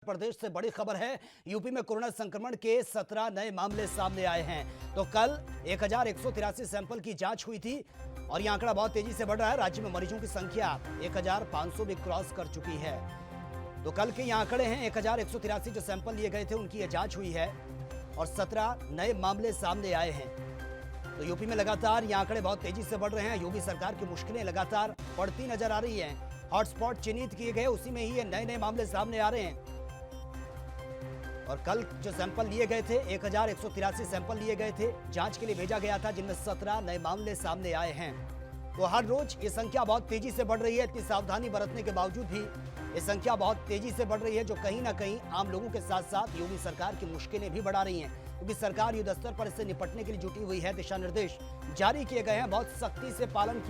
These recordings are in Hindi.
प्रदेश से बड़ी खबर है। यूपी में कोरोना संक्रमण के 17 नए मामले सामने आए हैं। तो कल 1183 सैंपल की जांच हुई थी और यह आंकड़ा बहुत तेजी से बढ़ रहा है। राज्य में मरीजों की संख्या 1500 भी क्रॉस कर चुकी है। तो कल के ये आंकड़े हैं, 1183 जो सैंपल लिए गए थे उनकी यह जांच हुई है और 17 नए मामले सामने आए हैं। तो यूपी में लगातार ये आंकड़े बहुत तेजी से बढ़ रहे हैं। योगी सरकार की मुश्किलें लगातार बढ़ती नजर आ रही हैं। हॉटस्पॉट चिन्हित किए गए, उसी में ही ये नए नए मामले सामने आ रहे हैं। और कल जो सैंपल लिए गए थे, 1183 सैंपल लिए गए थे, जांच के लिए भेजा गया था, जिनमें 17 नए मामले सामने आए हैं। तो हर रोज ये संख्या बहुत तेजी से बढ़ रही है। इतनी सावधानी बरतने के बावजूद भी ये संख्या बहुत तेजी से बढ़ रही है, जो कहीं ना कहीं आम लोगों के साथ साथ योगी सरकार की मुश्किलें भी बढ़ा रही हैं, क्योंकि सरकार युद्ध स्तर पर इससे निपटने के लिए जुटी हुई है। दिशा निर्देश जारी किए गए हैं, बहुत सख्ती से पालन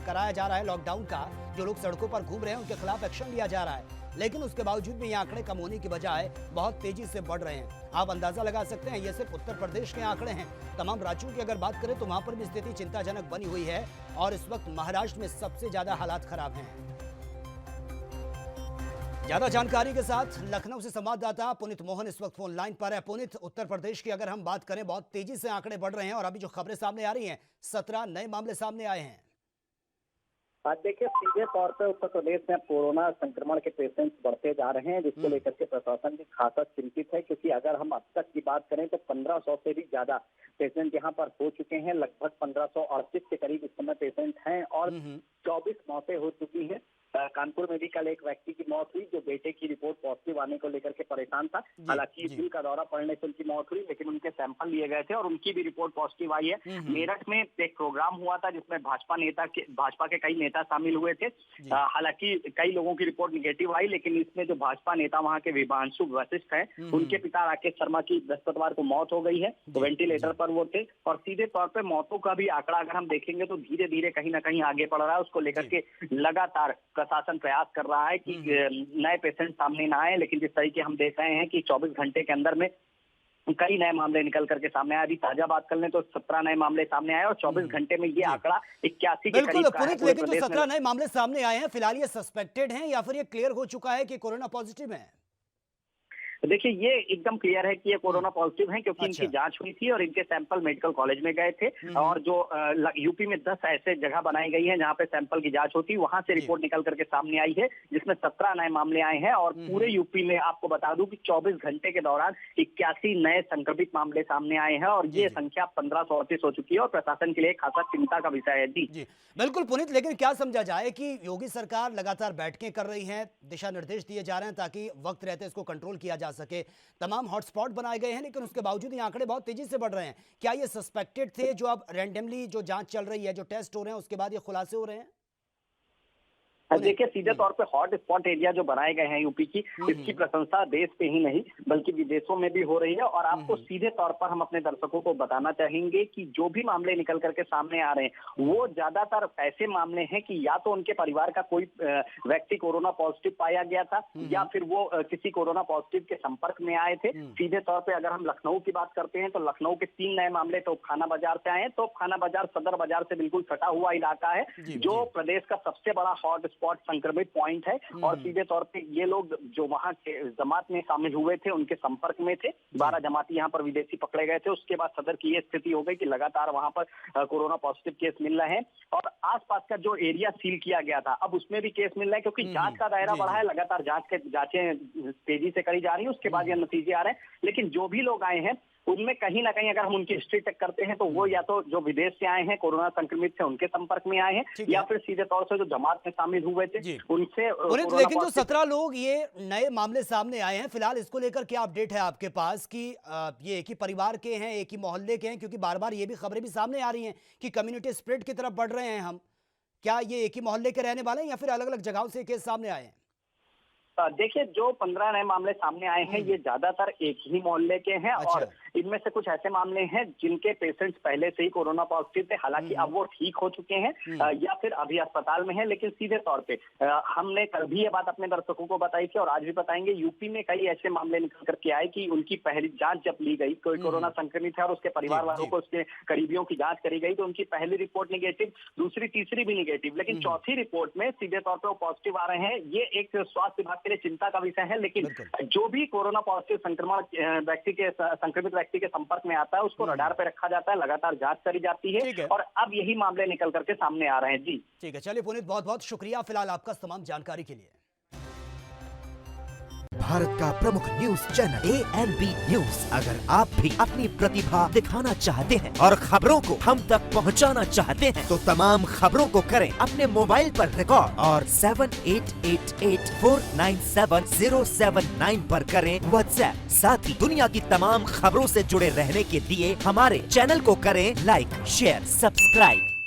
कराया जा रहा है लॉकडाउन का। जो लोग सड़कों पर घूम रहे हैं उनके खिलाफ एक्शन लिया जा रहा है, लेकिन उसके बावजूद भी ये आंकड़े कम होने की बजाय बहुत तेजी से बढ़ रहे हैं। आप अंदाजा लगा सकते हैं, ये सिर्फ उत्तर प्रदेश के आंकड़े हैं। तमाम राज्यों की अगर बात करें तो वहां पर भी स्थिति चिंताजनक बनी हुई है और इस वक्त महाराष्ट्र में सबसे ज्यादा हालात खराब हैं। ज्यादा जानकारी के साथ लखनऊ से संवाददाता पुनीत मोहन इस वक्त फोन लाइन पर है। पुनीत, उत्तर प्रदेश की अगर हम बात करें, बहुत तेजी से आंकड़े बढ़ रहे हैं और अभी जो खबरें सामने आ रही हैं, 17 नए मामले सामने आए हैं। देखिए, सीधे तौर पे उत्तर प्रदेश में कोरोना संक्रमण के पेशेंट्स बढ़ते जा रहे हैं, जिसको लेकर के प्रशासन भी खासा चिंतित है। क्योंकि अगर हम अब तक की बात करें तो 1500 से भी ज्यादा पेशेंट यहाँ पर हो चुके हैं। लगभग 1538 के करीब इस समय पेशेंट हैं और 24 मौतें हो चुकी हैं। कानपुर में भी कल एक व्यक्ति की मौत हुई, जो बेटे की रिपोर्ट पॉजिटिव आने को लेकर के परेशान था। हालांकि दिल का दौरा पड़ने से उनकी मौत हुई, लेकिन उनके सैंपल लिए गए थे और उनकी भी रिपोर्ट पॉजिटिव आई है। मेरठ में एक प्रोग्राम हुआ था जिसमें भाजपा के कई नेता शामिल हुए थे। हालांकि कई लोगों की रिपोर्ट निगेटिव आई, लेकिन इसमें जो भाजपा नेता वहां के विभांशु वशिष्ठ हैं, उनके पिता राकेश शर्मा की बृहस्पतिवार को मौत हो गई है। तो वेंटिलेटर पर वो थे और सीधे तौर पर मौतों का भी आंकड़ा अगर हम देखेंगे तो धीरे धीरे कहीं ना कहीं आगे बढ़ रहा है। उसको लेकर के लगातार प्रशासन प्रयास कर रहा है कि नए पेशेंट सामने ना आए, लेकिन जिस तरीके हम देख रहे हैं कि 24 घंटे के अंदर में कई नए मामले निकल करके सामने आए। अभी ताजा बात कर लें तो 17 नए मामले सामने आए और 24 घंटे में ये आंकड़ा 81 के करीब का है। लेकिन जो 17 नए मामले सामने आए हैं, फिलहाल ये सस्पेक्टेड हैं या फिर ये क्लियर हो चुका है कि कोरोना पॉजिटिव है? देखिए, ये एकदम क्लियर है कि ये कोरोना पॉजिटिव हैं, क्योंकि इनकी जांच हुई थी और इनके सैंपल मेडिकल कॉलेज में गए थे। और जो यूपी में 10 ऐसे जगह बनाई गई हैं जहां पे सैंपल की जांच होती है, वहां से रिपोर्ट निकल करके सामने आई है, जिसमें 17 नए मामले आए हैं। और पूरे यूपी में आपको बता दूं कि 24 घंटे के दौरान 81 नए संक्रमित मामले सामने आए हैं और ये संख्या 1538 हो चुकी है और प्रशासन के लिए खासा चिंता का विषय है। जी बिल्कुल पुनीत, लेकिन क्या समझा जाए कि योगी सरकार लगातार बैठकें कर रही है, दिशा निर्देश दिए जा रहे हैं ताकि वक्त रहते इसको कंट्रोल किया जा सके, तमाम हॉटस्पॉट बनाए गए हैं, लेकिन उसके बावजूद ये आंकड़े बहुत तेजी से बढ़ रहे हैं। क्या ये सस्पेक्टेड थे, जो अब रैंडमली जो जांच चल रही है, जो टेस्ट हो रहे हैं, उसके बाद ये खुलासे हो रहे हैं? देखिए, सीधे तौर पे हॉट स्पॉट एरिया जो बनाए गए हैं यूपी की, इसकी प्रशंसा देश पे ही नहीं बल्कि विदेशों में भी हो रही है। और आपको सीधे तौर पर हम अपने दर्शकों को बताना चाहेंगे कि जो भी मामले निकल करके सामने आ रहे हैं, वो ज्यादातर ऐसे मामले हैं कि या तो उनके परिवार का कोई व्यक्ति कोरोना पॉजिटिव पाया गया था या फिर वो किसी कोरोना पॉजिटिव के संपर्क में आए थे। सीधे तौर पर अगर हम लखनऊ की बात करते हैं तो लखनऊ के 3 नए मामले तोपखाना बाजार से आए हैं। तोपखाना बाजार सदर बाजार से बिल्कुल सटा हुआ इलाका है, जो प्रदेश का सबसे बड़ा हॉट स्पॉट संक्रमित पॉइंट है। और सीधे तौर पे ये लोग जो वहां के जमात में शामिल हुए थे, उनके संपर्क में थे। 12 जमाती यहाँ पर विदेशी पकड़े गए थे। उसके बाद सदर की ये स्थिति हो गई कि लगातार वहां पर कोरोना पॉजिटिव केस मिल रहे हैं और आसपास का जो एरिया सील किया गया था, अब उसमें भी केस मिल रहा है, क्योंकि जांच का दायरा बढ़ा है। लगातार जांचें तेजी से करी जा रही है, उसके बाद ये नतीजे आ रहे हैं। लेकिन जो भी लोग आए हैं उनमें कहीं ना कहीं अगर हम उनकी हिस्ट्री चेक करते हैं तो वो या तो जो विदेश से आए हैं, कोरोना संक्रमित थे, उनके संपर्क में आए हैं, या फिर सीधे तौर से जो जमात में शामिल हुए थे उनसे। लेकिन जो 17 लोग ये नए मामले सामने आए हैं, फिलहाल इसको लेकर क्या अपडेट है आपके पास कि ये एक ही परिवार के हैं, एक ही मोहल्ले के हैं? क्योंकि बार बार ये भी खबरें भी सामने आ रही हैं कि कम्युनिटी स्प्रेड की तरफ बढ़ रहे हैं हम। क्या ये एक ही मोहल्ले के रहने वाले हैं या फिर अलग अलग जगहों से केस सामने आए हैं? देखिए, जो 15 नए मामले सामने आए हैं, ये ज्यादातर एक ही मोहल्ले के हैं। और इनमें से कुछ ऐसे मामले हैं जिनके पेशेंट्स पहले से ही कोरोना पॉजिटिव थे, हालांकि अब वो ठीक हो चुके हैं या फिर अभी अस्पताल में हैं। लेकिन सीधे तौर पे हमने कल भी ये बात अपने दर्शकों को बताई थी और आज भी बताएंगे, यूपी में कई ऐसे मामले निकल करके आए कि उनकी पहली जांच जब ली गई, कोई कोरोना संक्रमित है और उसके परिवार वालों को, उसके करीबियों की जांच करी गई, तो उनकी पहली रिपोर्ट निगेटिव, दूसरी तीसरी भी निगेटिव, लेकिन चौथी रिपोर्ट में सीधे तौर पर वो पॉजिटिव आ रहे हैं। ये एक स्वास्थ्य विभाग के लिए चिंता का विषय है। लेकिन जो भी कोरोना पॉजिटिव संक्रमित व्यक्ति के संपर्क में आता है उसको रडार पे रखा जाता है, लगातार जांच करी जाती है और अब यही मामले निकल करके सामने आ रहे हैं। जी ठीक है, चलिए पुनीत, बहुत बहुत शुक्रिया फिलहाल आपका तमाम जानकारी के लिए। भारत का प्रमुख न्यूज चैनल ANB न्यूज। अगर आप भी अपनी प्रतिभा दिखाना चाहते हैं और खबरों को हम तक पहुंचाना चाहते हैं तो तमाम खबरों को करें अपने मोबाइल पर रिकॉर्ड और 7888497079 पर करें व्हाट्सएप। साथ ही दुनिया की तमाम खबरों से जुड़े रहने के लिए हमारे चैनल को करें लाइक, शेयर, सब्सक्राइब।